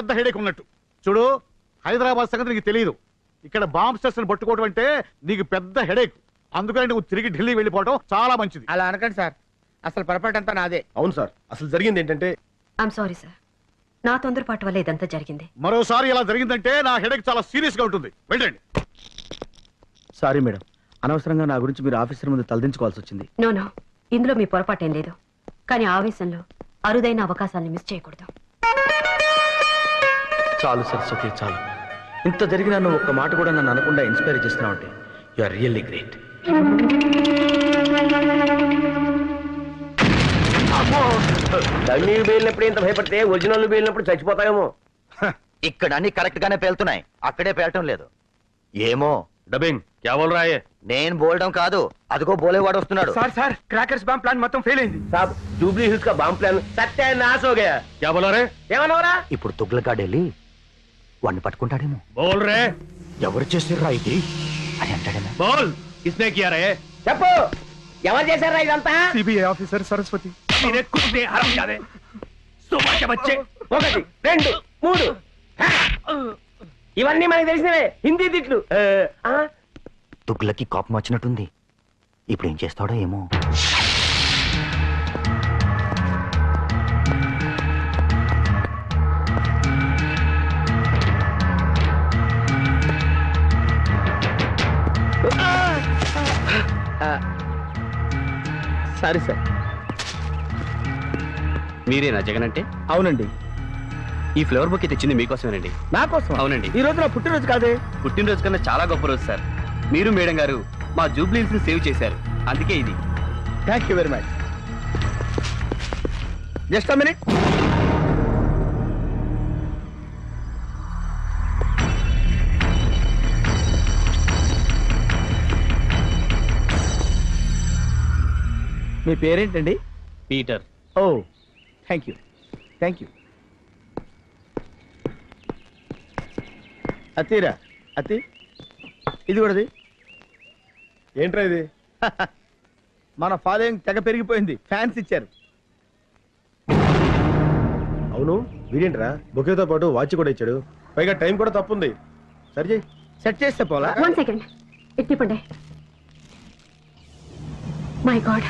పెద్ద హెడేక్ ఉన్నట్టు. చూడు, హైదరాబాద్ సంగతి నీకు తెలియదు. ఇక్కడ బాంబ్ స్టేషన్ పట్టుకోవడం అంటే నీకు పెద్ద హెడేక్. అందుకని నువ్వు తిరిగి ఢిల్లీ వెళ్ళిపోవడం చాలా మంచిది. అలా అనకండి సార్, అసలు పొరపాటు అంతా నాదే. అవును సార్, అసలు జరిగింది ఏంటంటే ఐఎమ్ సారీ సార్, నా తొందరపాటు వల్ల ఇదంతా జరిగింది. మరోసారి ఇలా జరిగిందంటే నా హెడేక్ చాలా సీరియస్ గా ఉంటుంది. వెళ్ళండి. సారీ మేడం, అనవసరంగా నా గురించి మీరు ఆఫీసర్ ముందు తలదించుకోవాల్సి వచ్చింది. నో, ఇందులో మీ పొరపాటేం లేదు. కానీ ఆవేశంలో అరుదైన అవకాశాన్ని మిస్ చేయకూడదు. చాలు సరస్వతి, చాలు. ఇంత జరిగినా నువ్వు ఒక్క మాట కూడా నన్ను అనకుండా ఇన్స్పైర్ చేస్తున్నావు అంటే you are really great. Dummy పేలినప్పుడు ఇంత భయపడితే ఒరిజినల్ పేలినప్పుడు చచ్చిపోతాయేమో. ఇక్కడ అన్ని కరెక్ట్ గానే పేలుతున్నాయి, అక్కడే పేలటం లేదు. ఏమో డబ్బింగ్ క్యా బోల్ రहा है? నేను బోల్డం కాదు, అదిగో బోలేవాడు వస్తున్నాడు. Sir sir, crackers bomb plan మొత్తం ఫెయిల్ అయింది. సాబ్, జూబ్లీ హిల్స్ కా బాంబ్ ప్లాన్ సత్యానాశ हो गया. क्या बोला रे? ఏమన్నావురా? ఇప్పుడు తుగ్లకాడు వెళ్ళి వాడిని పట్టుకుంటాడేమో. बोल रे. ఎవరు చేసిర్రా ఇది అని అంటాడేమో. बोल, किसने किया रे? చెప్పు, ఎవరు చేశారా ఇదంతా? CBI officer Saraswati. मेरे कुत्ते हरामजादे, सुबह के बच्चे. 1 2 3 ఇవన్నీ మనకి తెలిసినవే, హిందీ తిట్లు. తుగ్లకి కోపం వచ్చినట్టుంది. ఇప్పుడు ఏం చేస్తాడో ఏమో. Sorry sir. మీరేనా జగన్ అంటే? అవునండి. ఈ ఫ్లవర్ బుక్ తెచ్చింది మీకోసమేనండి. నా కోసం? అవునండి. ఈ రోజు నా పుట్టినరోజు కాదే. పుట్టినరోజు కన్నా చాలా గొప్ప రోజు సార్. మీరు మేడం గారు మా జూబ్లీస్ ని సేవ్ చేశారు, అందుకే ఇది. Thank you very much. Just a minute. మీ పేరేంటండి? Peter. Oh, thank you thank you. అతిరా అతి, ఇది కూడాది. ఏంట్రా ఇది? మన ఫాలోయింగ్ తెగ పెరిగిపోయింది, ఫ్యాన్స్ ఇచ్చారు. అవును, వీడేంట్రా బొకేతో పాటు వాచ్ కూడా ఇచ్చాడు, పైగా టైం కూడా తప్పుంది. సరి చేయి. సెట్ చేస్తే పోలా. 1 సెకండ్, ఎట్టిపండి. My god,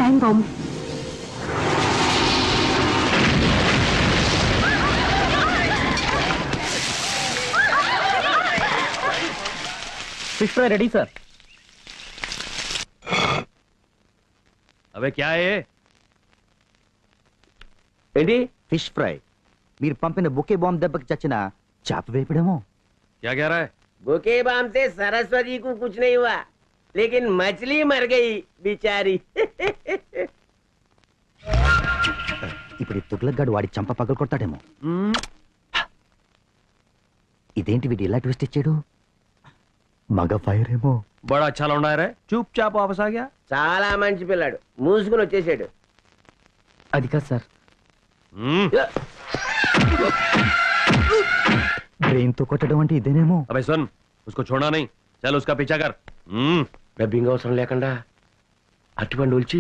time bomb. Fish fry ready sir. అవే క్యా హై? ఏంటి? Fish fry. మీరు పంపిన బుకే బాంబ్ దెబ్బకి చచ్చిన చేప వేపడేమో. క్యా కह रहा है? बुके बाम से सरस्वती को कुछ नहीं हुआ, लेकिन मछली मर गई बेचारी. ఇప్పుడు తుగ్లక్ గాడు వాడి చంప పగలు కొడతాడేమో. ఇదేంటి వీడు ఇలా ట్విస్ట్ ఇచ్చాడు? మగ ఫైర్ ఏమో. బడా अच्छा लौंडा है रे, चुपचाप वापस आ गया. చాలా మంచి పిల్లాడు, మూసుకుని వచ్చేసాడు. అది కాదు సార్. బ్రెయిన్ తో కొట్టడం అంటే ఇదేనేమో. अबे सुन, उसको छोड़ना नहीं, चल उसका पीछा कर. డబ్బింగ్ అవసరం లేకుండా అరటిపండు ఉల్చి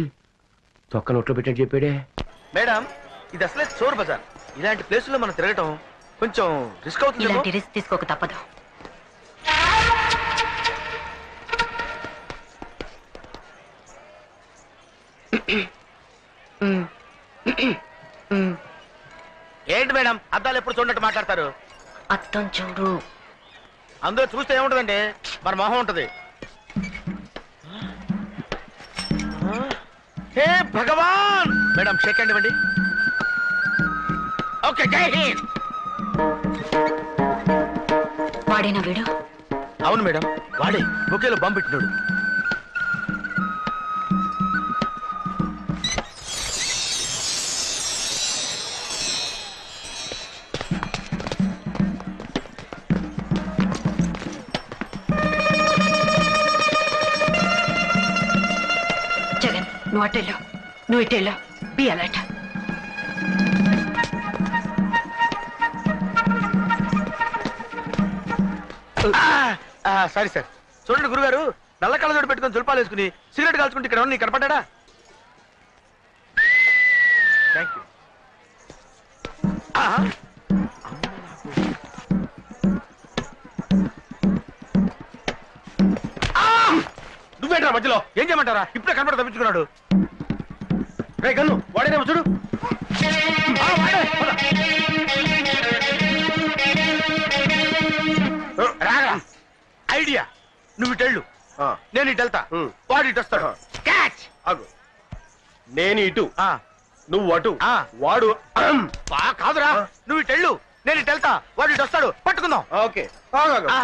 తొక్క నోట్లో పెట్టని చెప్పాడే. మేడం, ఇది అసలే చోర్ బజార్. ఇలాంటి ప్లేసుల్లో మనం తిరగటం కొంచెం రిస్క్ అవుతుంది. ఇలాంటి రిస్క్ తీసుకోక తప్పదు. ఏంటి మేడం, అద్దాలు ఎప్పుడు చూడట్టు మాట్లాడతారు? అర్థం చూడు. అందులో చూస్తే ఏముంటదండి, మన మొహం ఉంటది. హే భగవాన్. మేడం షేక్ హ్యాండ్ ఇవ్వండి. ఓకే, జై హింద్. వాడేనా వీడు? అవును మేడం, వాడే బొకేలో బాంబు పెట్టినాడు. జగన్, నువ్వు అటెళ్ళు, నువ్వు ఇటెళ్ళు. Be alert. Sorry sir. చూడండి గురుగారు, నల్ల కళ్ళజోడు పెట్టుకుని తుల్పాలు వేసుకుని సిగరెట్ కాల్చుకుంటే ఇక్కడ నీకు కనపడ్డా? Thank you. మధ్యలో ఏం చేయమంటారా? ఇప్పుడే కనపడ తప్పించుకున్నాడు. రే గన్ను వాడేనేమో చూడు. ఆ, వాడే. పద. రాగా ఐడియా, నువ్వు ఇటెళ్ళు, నేను ఇటు వెళ్తా, వాడు ఇటు వస్తాడు. క్యాచ్. ఆగు. నేను ఇటు, ఆ, నువ్వు అటు, ఆ. వాడు కాదురా, నువ్వు ఇటు వెళ్ళు, నేను ఇటు వెళ్తా, వాడు ఇటు వస్తాడు, పట్టుకుందాం. ఓకే. ఆగు, ఆగు. ఆ,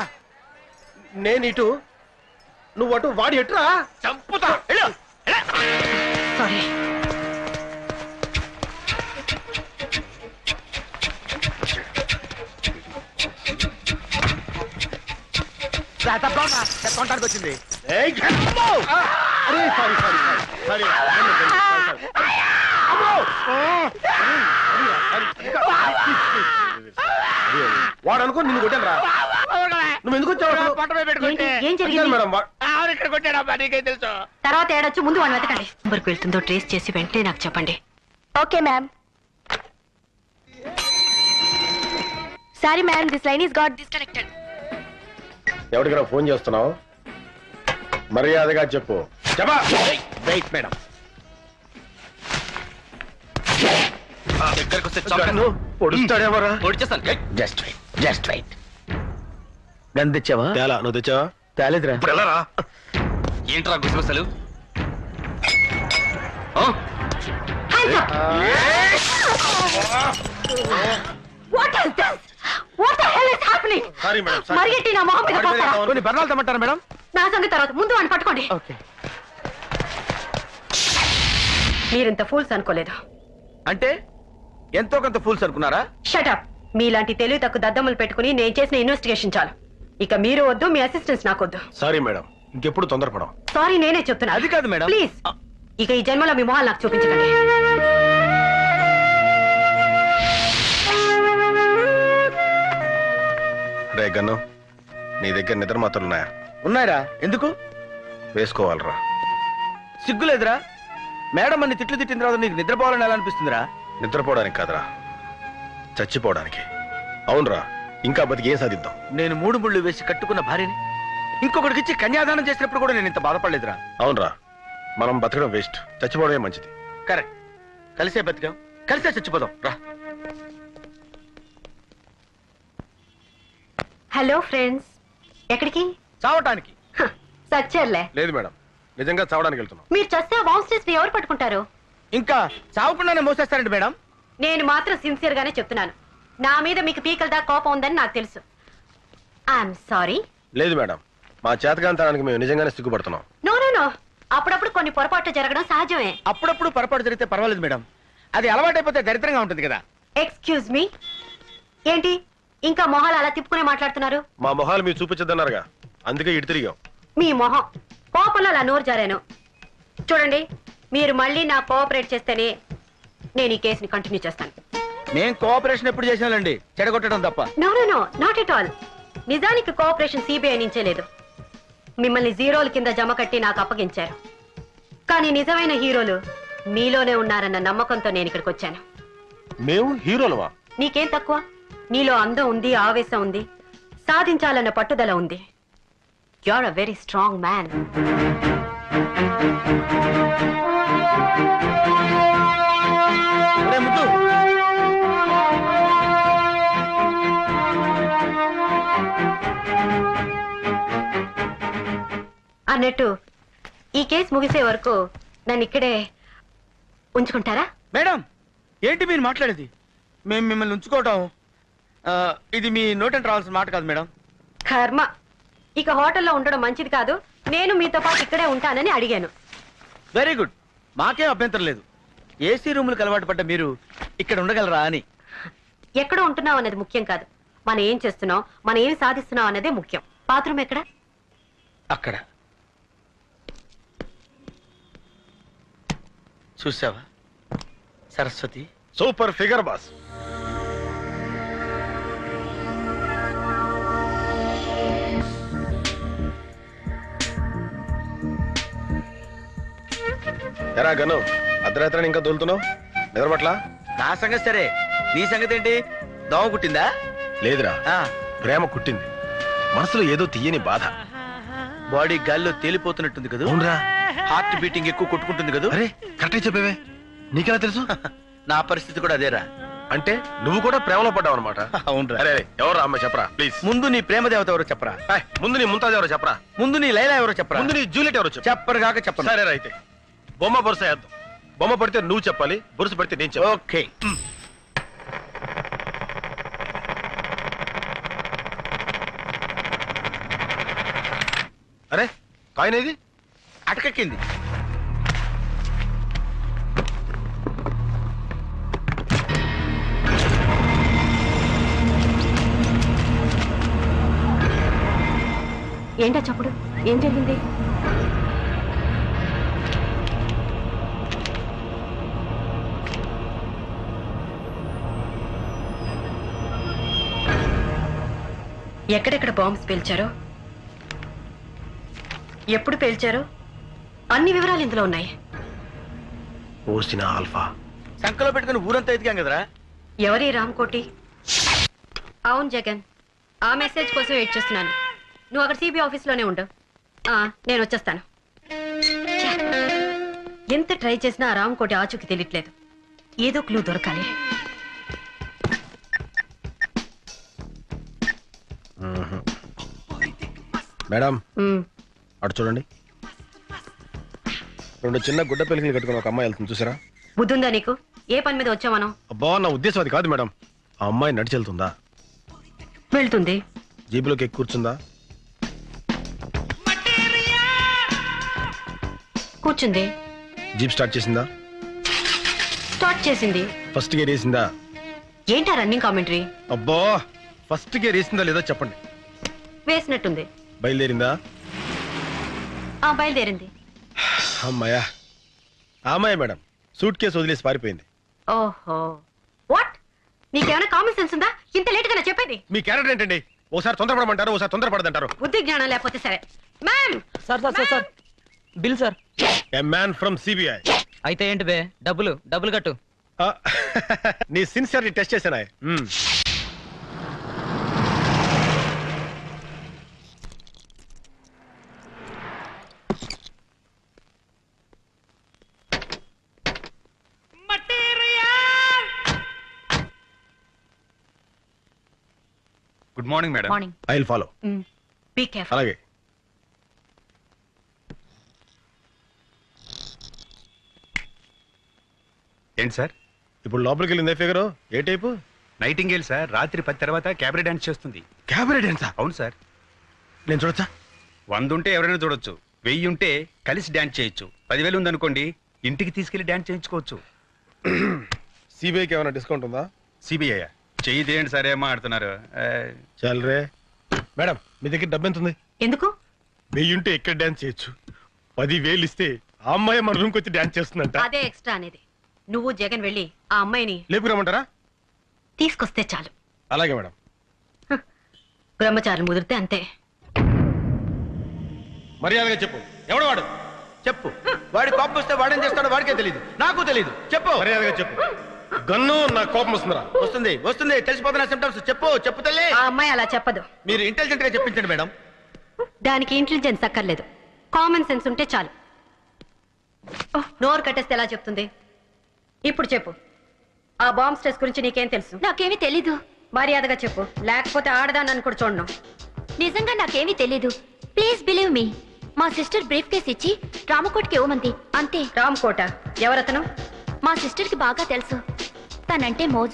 నేను ఇటు, నువ్వు అటు, వాడు ఎటురా? చంపుతా. వెళ్ళు, వెళ్ళు. సారీ. తప్పడానికి వచ్చింది. ఏయ్, అరే, సారీ, సారీ, సారీ, సారీ. వాడు అనుకో నిన్ను కొట్టాను రా. నువ్వు ఎందుకు వచ్చావు అసలు? ఏంటి? ఏం అడిగాను జరిగింది? మేడం ఇక్కడ కొట్టాడమ్మా, నీకేం తెలుసు? తర్వాత ఏడొచ్చు, ముందు వాడిని వెతకండి. నెంబర్కి వెళ్తుందో ట్రేస్ చేసి వెంటనే నాకు చెప్పండి. Okay ma'am. Sorry ma'am, this line is got disconnected. ఎవరికైనా ఫోన్ చేస్తున్నావు? మర్యాదగా చెప్పు. చెప్పా. Wait madam. దగ్గరకు వస్తే గన్ను పొడుస్తాడేమోరా. వచ్చేస్తాను. Just wait, just wait. Gun తెచ్చావా? తేలా, నువ్వు తెచ్చావా? తేలేదురా. ఇప్పుడు వెళ్ళరా? ఏంట్రా గుసగుసలు? Hands up! What is this? What the hell is happening? Sorry madam, sorry. మరిగెట్టి నా మొహం మీద పోస్తారా? కొన్ని బర్ణాలు తెమ్మంటారా మేడం? నా సంగతి తర్వాత, ముందు వాడిని పట్టుకోండి. ఓకే. మీరింత ఫూల్స్ అనుకోలేదు. అంటే ఎంతో కొంత ఫూల్స్ అనుకున్నారా? షటప్. మీలాంటి తెలివి తక్కువ దద్దమ్మలు పెట్టుకుని నేను చేసిన ఇన్వెస్టిగేషన్ చాలు. ఇక మీరు వద్దు, మీ అసిస్టెంట్స్ నాకొద్దు. సారీ మేడం, ఇంకెప్పుడు తొందరపడం. సారీ, నేనే చెప్తున్నా. అది కాదు మేడం. ప్లీజ్, ఇక ఈ జన్మలో మీ మొహాలు నాకు చూపించకండి. రే గన్ను, నీ దగ్గర నిద్ర మాత్రలు ఉన్నాయా? ఉన్నాయరా? ఎందుకు? వేసుకోవాలరా. సిగ్గులేదురా? మేడం అన్ని తిట్లు తిట్టిన తర్వాత నీకు నిద్రపోవాలని ఎలా అనిపిస్తుందిరా? నిద్రపోవడానికి కాదురా, చచ్చిపోవడానికి. అవునరా, ఇంకా బతికి ఏం సాధిద్దాం? నేను 3 ముళ్ళు వేసి కట్టుకున్న భార్యని ఇంకొకటికి ఇచ్చి కన్యాదానం చేసినప్పుడు కూడా నేను ఇంత బాధపడలేదురా. అవునరా, మనం బతకడం వేస్ట్, చచ్చిపోవడమే మంచిది. కరెక్ట్. కలిసే బతికాం, కలిసే చచ్చిపోదాం. రా. Hello friends. ఎక్కడికి? చావటానికి. సచ్చేర్లే. లేదు మేడం, నిజంగా చావడానికి వెళ్తున్నాం. మీరు చస్తే బాన్స్టర్స్ ని ఎవరు పట్టుకుంటారు? ఇంకా చావకుండానే మోసేస్తారండి మేడం. నేను మాత్రం సిన్సియర్ గానే చెప్తున్నాను. నా మీద మీకు పీకల దాకా కోపం ఉందని నాకు తెలుసు. I'm sorry. లేదు మేడం, మా చేతకాంతానికి మేము నిజంగానే సిగ్గుపడుతున్నాం. నో నో నో, అప్పుడప్పుడు కొన్ని పొరపాట్లు జరగడం సహజమే. అప్పుడప్పుడు పొరపాటు జరిగితే పర్వాలేదు మేడం, అది అలవాటైపోతే దరిద్రంగా ఉంటుంది కదా. ఎక్స్క్యూజ్ మీ, ఏంటి ఇంకా మొహాలు అలా తిప్పుకునే మాట్లాడుతున్నారు? మా మొహాలు మీరు చూపించద్దన్నారుగా, అందుకే ఇటు తిరిగాం. మీ మొహం కోపంలో అలా నోరు జారాను. చూడండి, మీరు మళ్ళీ నా కోఆపరేట్ చేస్తేనే నేను ఈ కేసుని కంటిన్యూ చేస్తాను. నేను కోఆపరేషన్ ఎప్పుడు చేసినానండి, చెడగొట్టడం తప్ప. No no no, not at all. నిజానికి కోఆపరేషన్ సిబిఐ నుంచే లేదు. మిమ్మల్ని జీరోల కింద జమ కట్టి నాకు అప్పగించారు. కానీ నిజమైన హీరోలు మీలోనే ఉన్నారన్న నమ్మకంతో నేను ఇక్కడికి వచ్చాను. మేము హీరోలవా? నీకేం తక్కువ? నీలో అందం ఉంది, ఆవేశం ఉంది, సాధించాలన్న పట్టుదల ఉంది. You are a very strong man. ముద్దు, అన్నట్టు ఈ కేసు ముగిసే వరకు నన్ను ఇక్కడే ఉంచుకుంటారా? మేడం ఏంటి మీరు మాట్లాడేది? మేము మిమ్మల్ని ఉంచుకోవటం ఇది మీ నోటంటే రావాల్సిన మాట కాదు మేడం. కర్మ. ఇక హోటల్లో ఉండడం మంచిది కాదు. నేను మీతో పాటు ఇక్కడే ఉంటానని అడిగాను. వెరీ గుడ్, మాకేం అభ్యంతరం లేదు. ఏసీ రూములకు అలవాటు పడ్డ మీరు ఇక్కడ ఉండగలరా అని. ఎక్కడ ఉంటున్నావు అన్నది ముఖ్యం కాదు. మనం ఏం చేస్తున్నాం, మనం ఏం సాధిస్తున్నాం అన్నదే ముఖ్యం. బాత్రూమ్ ఎక్కడ? అక్కడ. చూసావా సరస్వతి? Super figure boss. ఎరా గను, అర్ధరాత్రి ఇంకా దొలుతున్నావు? నిద్రపట్ల? నా సంగతి సరే, నీ సంగతి ఏంటి? దోమ కుట్టిందా? లేదురా, ఆ, ప్రేమ కుట్టింది. మనసులో ఏదో తీయని బాధ. బాడీ గాల్లో తేలిపోతున్నట్టుంది కదా. అవునరా. హార్ట్ బీటింగ్ ఎక్కువ కొట్టుకుంటుంది కదా. అరే కరెక్ట్ చెప్పేవే, నీకెలా తెలుసు? నా పరిస్థితి కూడా అదేరా. అంటే నువ్వు కూడా ప్రేమలో పడ్డావు అనమాట. అవునరా. అరే ఎవరు అమ్మాయి చెప్పరా ప్లీజ్. ముందు నీ ప్రేమ దేవత ఎవరో చెప్పరా. ముందు నీ ముంతాజ్ ఎవరో చెప్పరా. ముందు నీ లైలా ఎవరో చెప్పరా. ముందు నీ జూలియట్ ఎవరో చెప్పు. చెప్పరు కాక చెప్పరు. సరే అయితే బొమ్మ బొరుస వేద్దాం. బొమ్మ పడితే నువ్వు చెప్పాలి, బొరుసు పడితే నేను చెప్పాలి. ఓకే. అరే కాయిన్ ఏది? అటకెక్కింది. ఏంటా చప్పుడు? ఏం జరిగింది? ఎక్కడెక్కడ బాంబ్స్ పేల్చారో, ఎప్పుడు పేల్చారో అన్ని వివరాలు ఇందులో ఉన్నాయి. ఓసిన ఆల్ఫా. సంకలో పెట్టుకుని ఊరంతా ఎదిగాం కదరా. ఎవరి రామ్కోటి? అవును జగన్, ఆ మెసేజ్ కోసం వెయిట్ చేస్తున్నాను. నువ్వు అక్కడ సిబిఐ ఆఫీస్లోనే ఉండు. నేను వచ్చేస్తాను. ఛే, ఎంత ట్రై చేసినా ఆ రామ్కోటి ఆచూకి తెలియట్లేదు. ఏదో క్లూ దొరకాలి. మేడం ఉమ్, అటు చూడండి. 2 చిన్న గుడ్డ పెలికలు కట్టుకుని ఒక అమ్మాయి వెళ్తుంది చూసారా? బుద్ధుందా నీకు? ఏ పని మీద వచ్చామనో? అబ్బా నా ఉద్దేశం అది కాదు మేడం. ఆ అమ్మాయి నడిచి వెళ్తుందా? వెళ్తుంది. జీబులోకి ఎక్కి కూర్చుందా? కూర్చుంది. జీప్ స్టార్ట్ చేసిందా? స్టార్ట్ చేసింది. ఫస్ట్ గేర్ వేసిందా? ఏంటా రన్నింగ్ కామెంటరీ? అబ్బా ఫస్ట్ గేర్ వేసిందా లేదో చెప్పండి. వేసినట్టుంది. బయలుదేరిందా? బయలుదేరింది. అమ్మాయా, ఆ అమ్మాయి మేడం సూట్ కేసు వదిలేసి పారిపోయింది. ఓహో, వాట్? నీకేమైనా కామన్ సెన్స్ ఉందా? ఇంత లేట్ గా చెప్పేది? మీ క్యారెక్టర్ ఏంటండి? ఓసారి తొందరపడమంటారు, ఓసారి తొందరపడదంటారు. బుద్ధి జ్ఞానం లేకపోతే సరే. Ma'am, sir bill sir. A man from CBI. అయితే ఏంటి బే? డబ్బులు కట్టు. నీ సిన్సియర్ని టెస్ట్ చేశానా? Good morning madam. Morning. I will follow. Be careful. అలాగే. ఏంటి సార్? ఇప్పుడు లోపలికి వెళ్ళిందే ఫిగర్ ఏ టైపు? Nightingale sir. రాత్రి 10 తర్వాత క్యాబరే డాన్స్ చేస్తుంది. క్యాబరే డాన్సా? అవును సార్. నేను చూడొచ్చా? 100 ఉంటే ఎవరైనా చూడొచ్చు, 1000 ఉంటే కలిసి డాన్స్ చేయొచ్చు, 10,000 ఉందనుకోండి ఇంటికి తీసుకెళ్లి డాన్స్ చేయించుకోవచ్చు. సిబిఐకి ఏమైనా డిస్కౌంట్ ఉందా? సిబిఐ చెయ్యి తీయండి సార్, ఏమో ఆడుతున్నారు. చల్రే. మేడం మీ దగ్గర డబ్బు ఎంత ఉంది? ఎందుకు? 1000 ఉంటే ఎక్కడ డాన్స్ చేయొచ్చు, 10,000 ఇస్తే ఆ అమ్మాయి మన రూమ్కి వచ్చి డాన్స్ చేస్తుందంట. అదే ఎక్స్ట్రా అనేది. నువ్వు జగన్ వెళ్ళి ఆ అమ్మాయిని లేపుకురమ్మంటారా? తీసుకొస్తే చాలు. అలాగే మేడం. బ్రహ్మచారులు ముదిరితే అంతే. మర్యాదగా చెప్పు, ఎవడు వాడు? చెప్పు. వాడి కోపం వస్తే వాడేం చేస్తాడో వాడికే తెలియదు, నాకు తెలియదు. చెప్పు. మర్యాదగా చెప్పు. గన్ను నా కోపం వస్తుందిరా. వస్తుంది తెలిసిపోతున్న సిమ్టమ్స్. చెప్పు తల్లి. ఆ అమ్మాయి అలా చెప్పదు. మీరు ఇంటెలిజెంట్ గా చెప్పించండి మేడం. దానికి ఇంటెలిజెన్స్ అక్కర్లేదు, కామన్ సెన్స్ ఉంటే చాలు. నోరు కట్టేస్తే ఎలా చెప్తుంది? ఇప్పుడు చెప్పు, ఆ బాంబ్ స్ట్రెస్ గురించి నీకేం తెలుసు? నాకేమీ తెలీదు. మర్యాదగా చెప్పు, లేకపోతే ఆడదాన్ని కూడా చూడను. నిజంగా నాకేమీ తెలీదు. Please believe me. మా సిస్టర్ బ్రీఫ్ కేస్ ఇచ్చి రామకోట్కి ఇవ్వమంది అంతే. రామ్కోట ఎవరతను? మా సిస్టర్ కి బాగా తెలుసు. తనంటే మోజు.